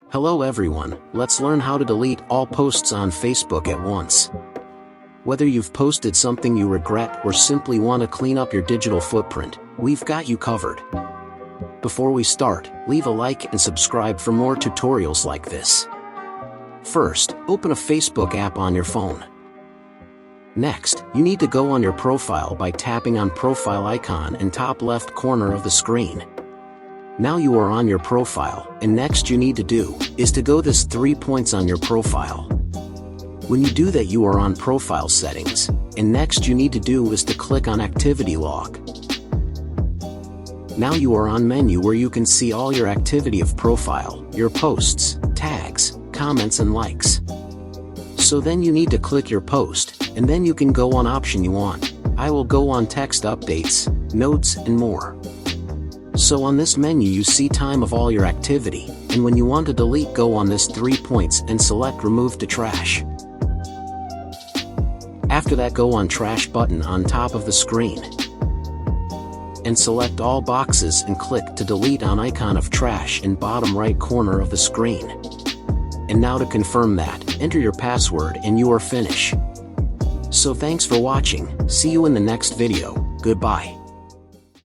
Hello everyone, let's learn how to delete all posts on Facebook at once. Whether you've posted something you regret or simply want to clean up your digital footprint, we've got you covered. Before we start, leave a like and subscribe for more tutorials like this. First, open a Facebook app on your phone. Next, you need to go on your profile by tapping on profile icon in top left corner of the screen. Now you are on your profile, and next you need to do is to go this 3 points on your profile. When you do that, you are on profile settings, and next you need to do is to click on activity log. Now you are on menu where you can see all your activity of profile, your posts, tags, comments and likes. So then you need to click your post, and then you can go on option you want. I will go on text updates, notes and more. So on this menu you see time of all your activity, and when you want to delete, go on this 3 points and select remove to trash. After that, go on trash button on top of the screen and select all boxes and click to delete on icon of trash in bottom right corner of the screen. And now to confirm that, enter your password and you are finished. So thanks for watching, see you in the next video, goodbye.